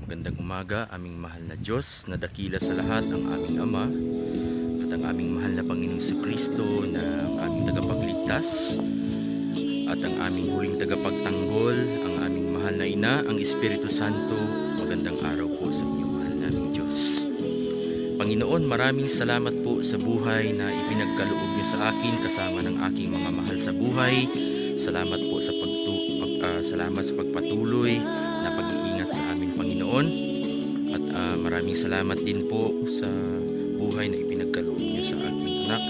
Magandang umaga, aming mahal na Diyos na dakila sa lahat, ang aming Ama at ang aming mahal na Panginoong Kristo na ang aming tagapagligtas at ang aming huling tagapagtanggol, ang aming mahal na Ina, ang Espiritu Santo. Magandang araw po sa inyong mahal naming Diyos. Panginoon, maraming salamat po sa buhay na ipinagkaloob niyo sa akin kasama ng aking mga mahal sa buhay. Salamat po sa salamat sa pagpatuloy na pag-iingat sa amin, Panginoon. At maraming salamat din po sa buhay na ipinagkaloob niyo sa aking anak.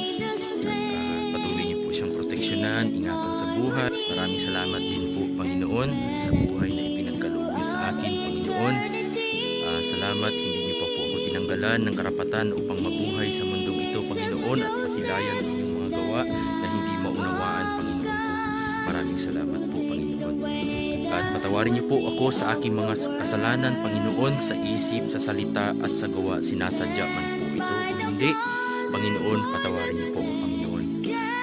At patuloy niyo po siyang proteksyonan, ingatan sa buhay. Maraming salamat din po, Panginoon, sa buhay na ipinagkaloob niyo sa akin, Panginoon. Salamat, hindi niyo pa po ako tinanggalan ng karapatan upang mabuhay sa mundong ito, Panginoon, at masilayan ang inyong mga gawa na hindi maunawaan, Panginoon ko. Maraming salamat po, Panginoon. At patawarin niyo po ako sa aking mga kasalanan, Panginoon, sa isip, sa salita at sa gawa. Sinasadya man po ito o hindi, Panginoon, patawarin niyo po, Panginoon.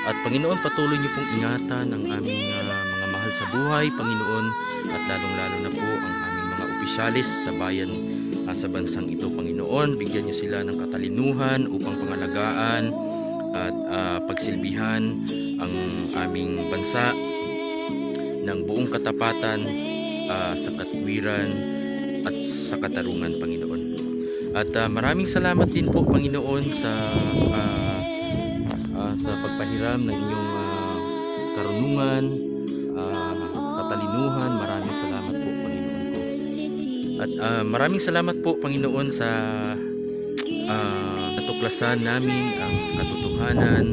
At Panginoon, patuloy niyo pong ingatan ang aming mga mahal sa buhay, Panginoon, at lalong-lalo na po ang aming mga opisyalis sa bayan, sa bansang ito, Panginoon. Bigyan niyo sila ng katalinuhan upang pangalagaan at pagsilbihan ang aming bansa ng buong katapatan, sa katwiran at sa katarungan, Panginoon. At maraming salamat din po, Panginoon, sa pagpahiram ng inyong karunungan, katalinuhan. Maraming salamat po, Panginoon ko. At maraming salamat po, Panginoon, sa natuklasan namin ang katotohanan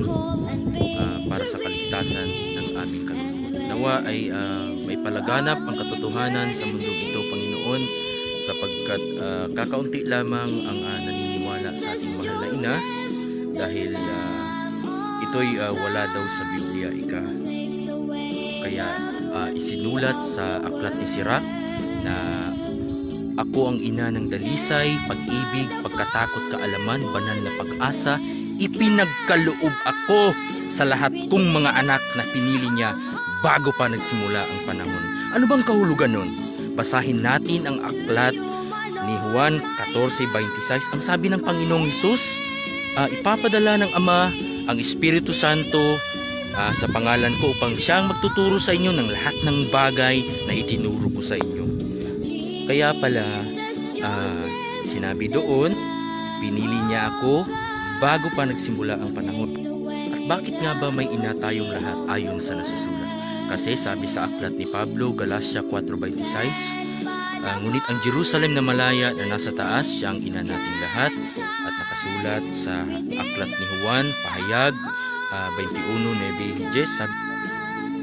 para sa kaligtasan ng aming kaluluwa. Nawa ay may palaganap ang katotohanan sa mundong ito, Panginoon, sapagkat kakaunti lamang ang naniniwala sa ating mahal na Ina, dahil ito'y wala daw sa Biblia, kaya isinulat sa aklat ni Sirach na ako ang ina ng dalisay, pag-ibig, pagkatakot, kaalaman, banal na pag-asa. Ipinagkaloob ako sa lahat kong mga anak na pinili niya bago pa nagsimula ang panahon. Ano bang kahulugan nun? Basahin natin ang aklat ni Juan 14:26. Ang sabi ng Panginoong Hesus, ipapadala ng Ama ang Espiritu Santo sa pangalan ko upang siyang magtuturo sa inyo ng lahat ng bagay na itinuro ko sa inyo. Kaya pala, sinabi doon, pinili niya ako bago pa nagsimula ang panahon. At bakit nga ba may ina tayong lahat ayon sa nasusulat? Kasi sabi sa aklat ni Pablo, Galatia 4:26, ngunit ang Jerusalem na malaya na nasa taas, siya ang ina nating lahat. At nakasulat sa aklat ni Juan, pahayag 21:9, sabi,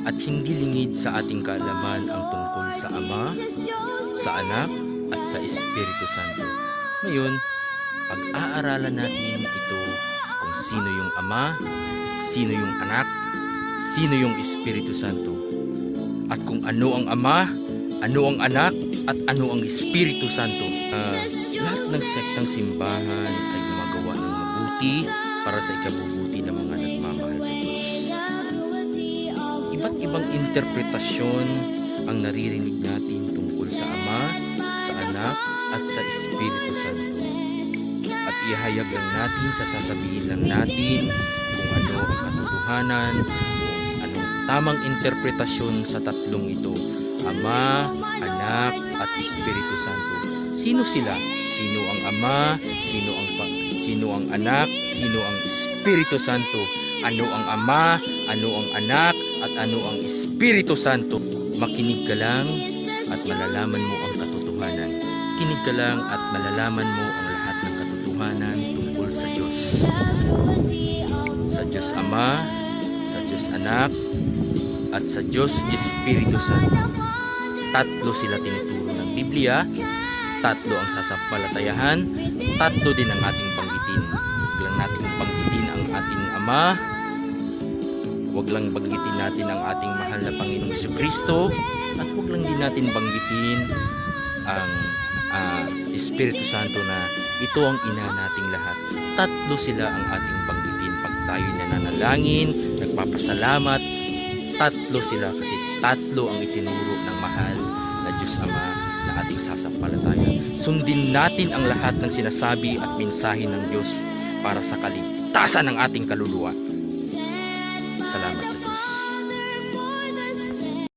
at hindi lingid sa ating kaalaman ang tungkol sa Ama, sa Anak, at sa Espiritu Santo. Ngayon, pag-aaralan natin ito kung sino yung Ama, sino yung Anak, sino yung Espiritu Santo, at kung ano ang Ama, ano ang Anak, at ano ang Espiritu Santo. Lahat ng sektang simbahan ay gumagawa ng mabuti para sa ikabubuti ng mga nagmamahal sa Diyos. Iba't ibang interpretasyon ang naririnig natin tungkol sa Ama, sa Anak, at sa Espiritu Santo. At ihayag lang natin, sasabihin lang natin kung ano ang katotohanan, kung anong tamang interpretasyon sa tatlong ito: Ama, Anak, at Espiritu Santo. Sino sila? Sino ang Ama? Sino ang Anak? Sino ang Espiritu Santo? Ano ang Ama? Ano ang Anak? At ano ang Espiritu Santo? Makinig ka lang at malalaman mo ang katotohanan. Kinig ka lang at malalaman mo ang lahat ng katotohanan tungkol sa Diyos. Sa Diyos Ama, sa Diyos Anak, at sa Diyos Espiritu Santo. Tatlo sila tinuturo ng Biblia, tatlo ang sasampalatayahan, tatlo din ang ating banggitin. Huwag lang natin banggitin ang ating Ama, huwag lang banggitin natin ang ating mahal na Panginoong Jesucristo, at huwag lang din natin banggitin ang Espiritu Santo na ito ang ina nating lahat. Tatlo sila ang ating banggitin pag tayo'y nananalangin, nagpapasalamat. Tatlo sila kasi tatlo ang itinuro ng mahal na Diyos Ama na ating sasampalataya. Sundin natin ang lahat ng sinasabi at mensahe ng Diyos para sa kaligtasan ng ating kaluluwa. Salamat sa Diyos.